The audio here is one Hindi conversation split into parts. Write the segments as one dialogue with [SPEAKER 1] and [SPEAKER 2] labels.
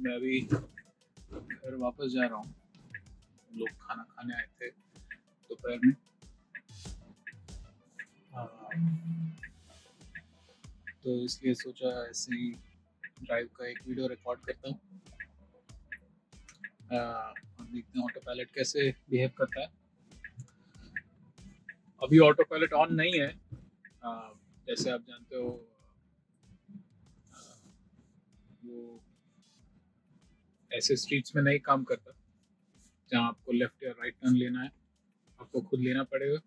[SPEAKER 1] मैं अभी घर वापस जा रहा हूँ। लोग खाना खाने आए थे दोपहर में। तो इसलिए सोचा ऐसे ही ड्राइव का एक वीडियो रिकॉर्ड करता हूँ और देखते हैं ऑटो पायलट कैसे बिहेव करता है। अभी ऑटो पायलट ऑन नहीं है। जैसे आप जानते हो वो ऐसे स्ट्रीट्स में नहीं काम करता जहाँ आपको लेफ्ट या राइट टर्न लेना है, आपको खुद लेना पड़ेगा।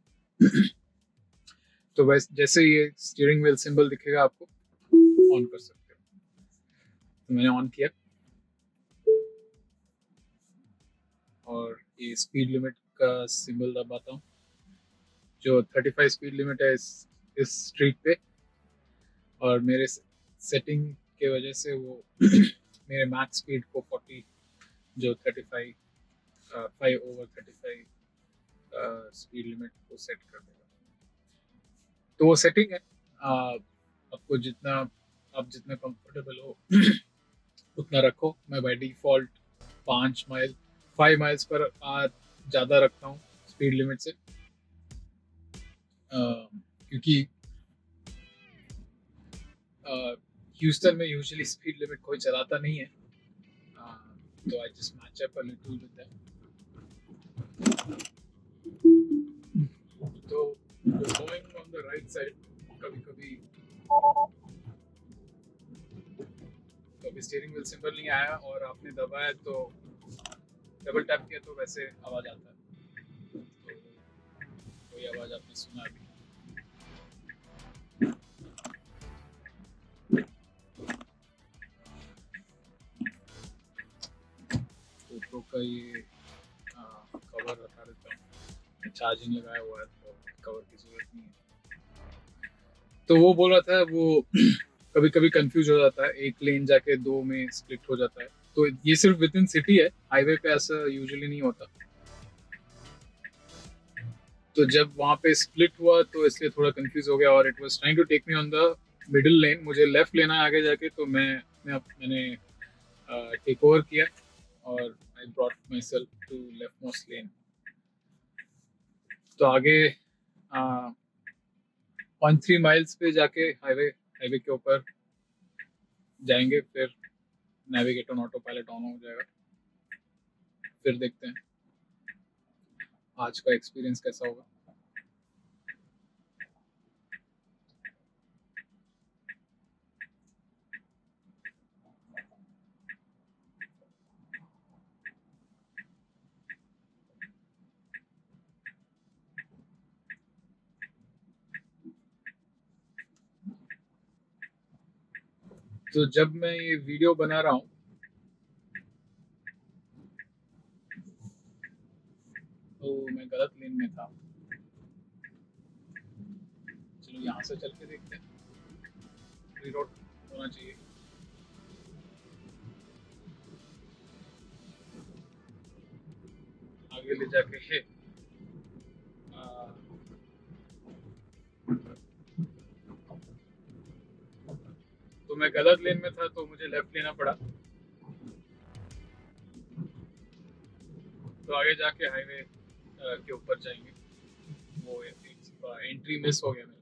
[SPEAKER 1] तो वैसे जैसे ये स्टीयरिंग व्हील सिंबल दिखेगा आपको ऑन कर सकते हो। तो मैंने ऑन किया और ये स्पीड लिमिट का सिंबल दबाता हूँ। जो 35 स्पीड लिमिट है इस स्ट्रीट पे, और मेरे सेटिंग के वजह से वो मेरे मैक्स स्पीड को 40 जो 35 5/35 स्पीड लिमिट को सेट कर देगा। तो वो सेटिंग है। आपको जितना आप जितना कंफर्टेबल हो उतना रखो। मैं बाय डिफॉल्ट 5 माइल्स पर ज़्यादा रखता हूँ स्पीड लिमिट से, क्योंकि ह्यूस्टन में यूजुअली स्पीड लिमिट कोई चलाता नहीं है। तो I just match up a little with that. तो going on the right side, कभी कभी स्टीयरिंग व्हील सिंबल नहीं आया और आपने दबाया तो डबल टैप किया तो वैसे आवाज आता है। तो कोई आवाज आपने सुना अभी। GoPro का ये कवर हटा देता हूँ, चार्जिंग लगाया हुआ है तो कवर की जरूरत नहीं है। तो वो बोल रहा था वो कभी कभी कंफ्यूज हो जाता है, एक लेन जाके दो में स्प्लिट हो जाता है। तो ये सिर्फ विद इन सिटी है, हाईवे पे ऐसा यूजुअली नहीं होता। तो जब वहाँ पे स्प्लिट हुआ तो इसलिए थोड़ा कंफ्यूज हो गया और it was trying to take me on the middle lane. मुझे लेफ्ट लेना है आगे जाके, तो मैंने टेक ओवर किया और I brought myself to leftmost lane. तो आगे 0.3 माइल्स पे जाके हाईवे के ऊपर जाएंगे, फिर navigate on auto pilot on हो जाएगा। फिर देखते हैं आज का एक्सपीरियंस कैसा होगा। तो जब मैं ये वीडियो बना रहा हूँ तो मैं गलत लेन में था। चलो यहाँ से चल के देखते हैं, फ्री रोड होना चाहिए। आगे ले जाके आ, तो मैं गलत लेन में था तो मुझे लेफ्ट लेना पड़ा। तो आगे जाके हाईवे के ऊपर जाएंगे। वो एंट्री मिस हो गया मेरा।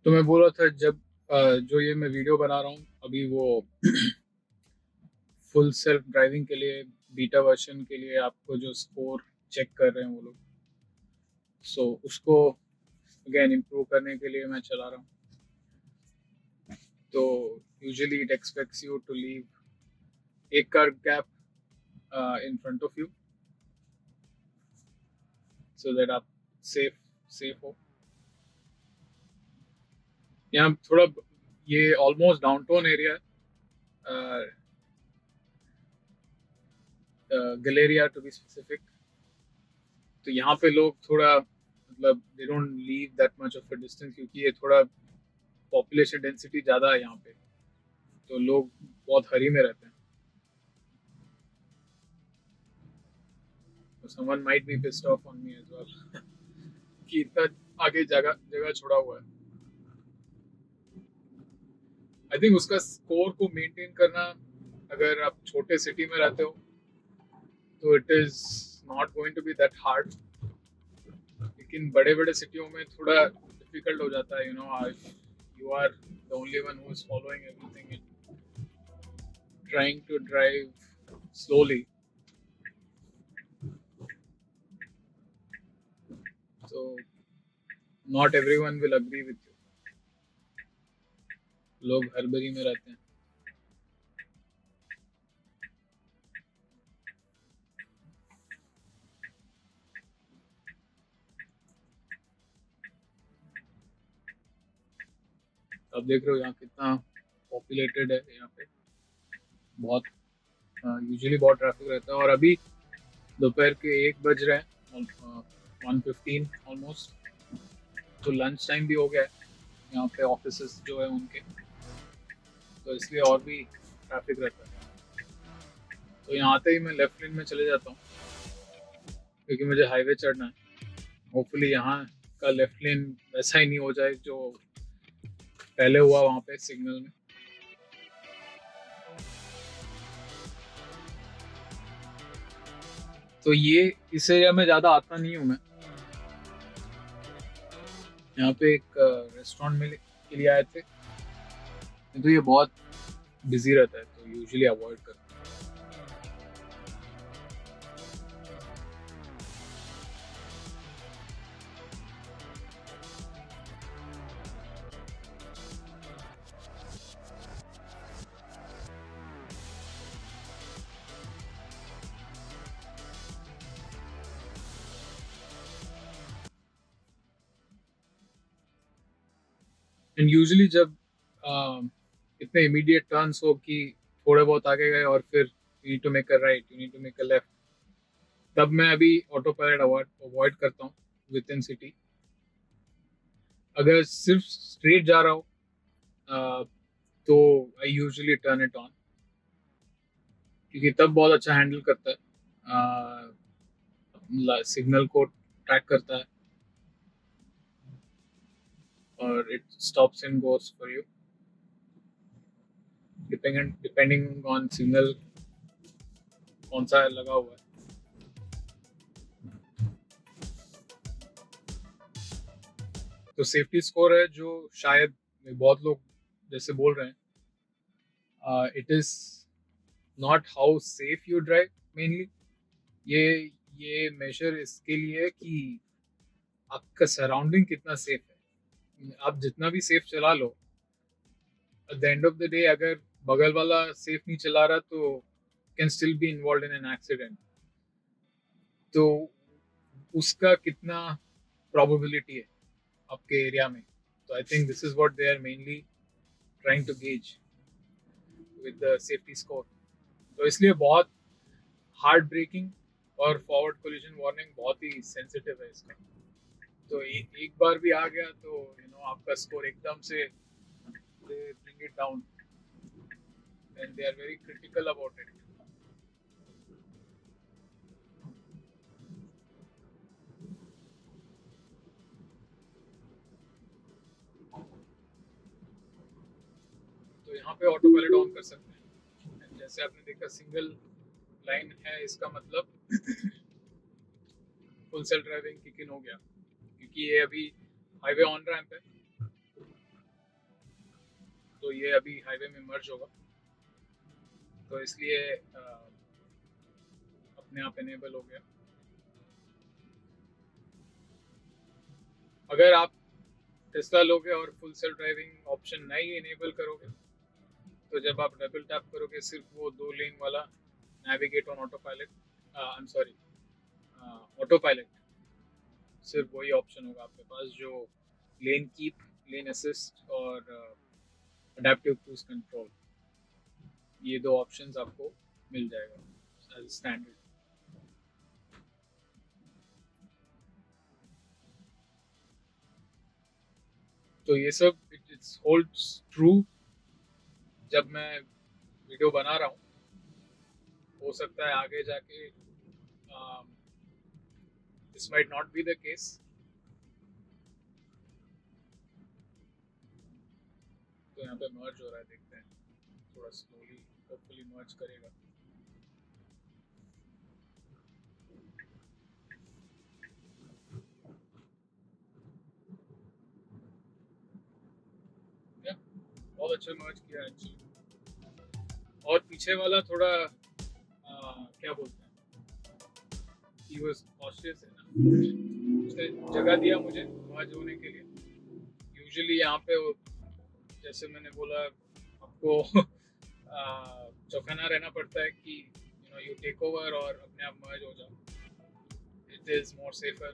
[SPEAKER 1] तो मैं बोल रहा था जब जो ये मैं वीडियो बना रहा हूँ अभी वो फुल सेल्फ ड्राइविंग के लिए बीटा वर्जन के लिए आपको जो स्कोर चेक कर रहे हैं वो लोग, सो उसको अगेन इम्प्रूव करने के लिए मैं चला रहा हूँ। तो usually it expects you to leave एक car gap in front of you so that आप सेफ हो। यहाँ थोड़ा ये ऑलमोस्ट डाउनटाउन एरिया है, गलेरिया टू बी स्पेसिफिक। तो यहाँ पे लोग थोड़ा मतलब they don't leave that much of a distance, क्योंकि ये थोड़ा पॉपुलेशन डेंसिटी ज़्यादा है यहाँ पे, तो लोग बहुत हरी में रहते हैं। तो someone might be pissed off on me as well कि इतना आगे जगह जगह छोड़ा हुआ है। आई थिंक उसका स्कोर को मेंटेन करना, अगर आप छोटे सिटी में रहते हो तो it is not going to be that hard, लेकिन बड़े बड़े सिटियों में थोड़ा डिफिकल्ट हो जाता है, you are the only one who is following everything and trying to drive slowly, so not everyone will agree with you, लोग हड़बड़ी में रहते हैं। अब देख रहे हो यहाँ कितना पॉपुलेटेड है, यहाँ पे बहुत यूजुअली बहुत ट्रैफिक रहता है, और अभी दोपहर के 1 बज रहे हैं, 1:15 ऑलमोस्ट, तो लंच टाइम भी हो गया है यहाँ पे ऑफिसेस जो है उनके, तो इसलिए और भी ट्रैफिक रहता है। तो यहाँ आते ही मैं लेफ्ट लेन में चले जाता हूँ, क्योंकि मुझे हाईवे चढ़ना है। होपफुली यहाँ का लेफ्ट लेन वैसा ही नहीं हो जाए जो पहले हुआ वहाँ पे सिग्नल में। तो ये इस एरिया में ज़्यादा आता नहीं हूँ मैं। यहाँ पे एक रेस्टोरेंट में के लिए आए थे, तो ये बहुत बिजी रहता है, तो यूजुअली अवॉइड करता हूँ। एंड यूजुअली जब इतने इमीडिएट टर्न्स हो कि थोड़े बहुत आगे गए और फिर you need to make a right, you need to make a left, तब मैं अभी ऑटो पायलट अवॉइड करता हूँ विद इन सिटी। अगर सिर्फ स्ट्रेट जा रहा हो तो I usually turn it on, क्योंकि तब बहुत अच्छा हैंडल करता है, सिग्नल को ट्रैक करता है और it stops and goes for you depending on signal कौन सा लगा हुआ है। तो सेफ्टी स्कोर है जो शायद बहुत लोग जैसे बोल रहे हैं, it is not how safe you drive mainly, ये ये मेजर इसके लिए है कि आपका सराउंडिंग कितना सेफ है। आप जितना भी सेफ चला लो, at the end of the day अगर बगल वाला सेफ नहीं चला रहा तो can still be involve in an accident. तो उसका कितना प्रोबेबिलिटी है आपके एरिया में, तो I think this is what they are mainly trying to gauge with the safety score. तो इसलिए बहुत हार्ड ब्रेकिंग और फॉरवर्ड कोलिजन वार्निंग बहुत ही सेंसिटिव है इसका। तो एक बार भी आ गया तो आपका स्कोर एकदम से they bring it down and they are very critical about it. तो यहाँ पे ऑटो पायलट ऑन कर सकते हैं। जैसे आपने देखा सिंगल लाइन है, इसका मतलब full self driving kick in हो गया, क्योंकि ये अभी हाईवे ऑन रैंप है, तो ये अभी हाईवे में मर्ज होगा, तो इसलिए अपने आप इनेबल हो गया। अगर आप टेस्ला लोगे और फुल सेल्फ ड्राइविंग ऑप्शन नहीं इनेबल करोगे, तो जब आप डबल टैप करोगे सिर्फ वो 2 लेन वाला navigate on auto pilot, I am sorry auto pilot, सिर्फ वही ऑप्शन होगा आपके पास, जो लेन कीप, लेन असिस्ट और अडेप्टिव क्रूज कंट्रोल, ये 2 ऑप्शंस आपको मिल जाएगा एज स्टैंडर्ड। तो ये सब इट्स होल्ड्स ट्रू जब मैं वीडियो बना रहा हूँ। हो सकता है आगे जाके this might not be the case. तो यहाँ पे मर्ज हो रहा है, देखते हैं थोड़ा स्लोली, होपफुली मर्ज करेगा। या, बहुत अच्छा मर्ज किया एक्चुअली। और पीछे वाला थोड़ा क्या बोलते हैं, he was cautious है ना, उसने जगह दिया मुझे मर्ज होने के लिए। यूजुअली यहाँ पे जैसे मैंने बोला आपको चौकन्ना रहना पड़ता है कि यू टेक ओवर और अपने आप मर्ज हो जाओ। It is more safer.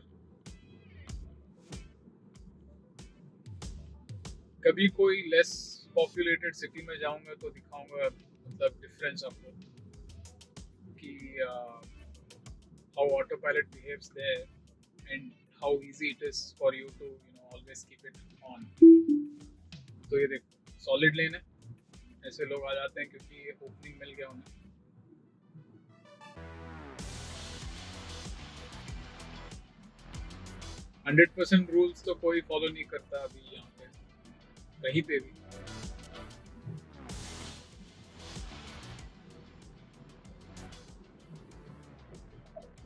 [SPEAKER 1] कभी कोई लेस पॉपुलेटेड सिटी में जाऊंगा तो दिखाऊंगा मतलब डिफरेंस आपको कि how autopilot behaves there and how easy it is for you to always keep it on। तो ये देखो सॉलिड लेन है, ऐसे लोग आ जाते हैं क्योंकि ओपनिंग मिल गया उन्हें। 100% रूल्स तो कोई फॉलो नहीं करता अभी यहाँ पे कहीं पे भी।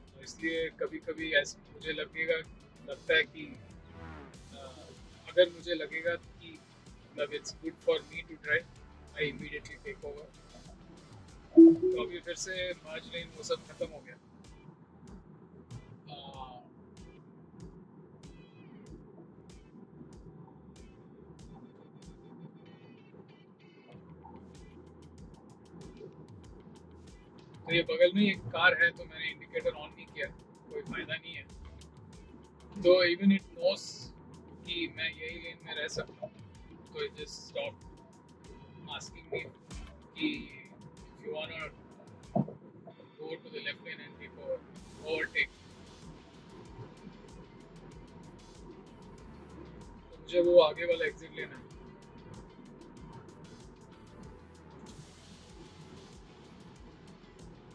[SPEAKER 1] तो इसलिए कभी कभी ऐसे मुझे लगता है कि अगर मुझे लगेगा कि मतलब it's good for me to drive, I immediately take over. तो अभी फिर से मर्ज लेन वो सब खत्म हो गया। आ, तो ये बगल में एक कार है तो मैंने इंडिकेटर ऑन नहीं किया, कोई फायदा नहीं है। तो इवन इट नोस कि मैं यही लेन में रह सकता हूँ, तो it just stop asking me कि if you want to go to the left lane and take overtake. तो मुझे वो आगे वाला एग्जिट लेना है।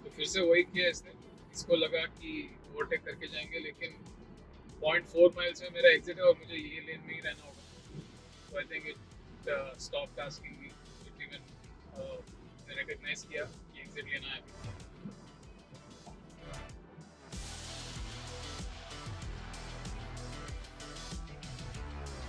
[SPEAKER 1] तो फिर से वही किया इसने, इसको लगा कि ओवरटेक करके जाएंगे, लेकिन 0.4 माइल्स में मेरा एग्जिट है और मुझे ये लेन में ही रहना होगा। तो I think it stop asking me, it even recognise किया कि एग्जिट लेना है।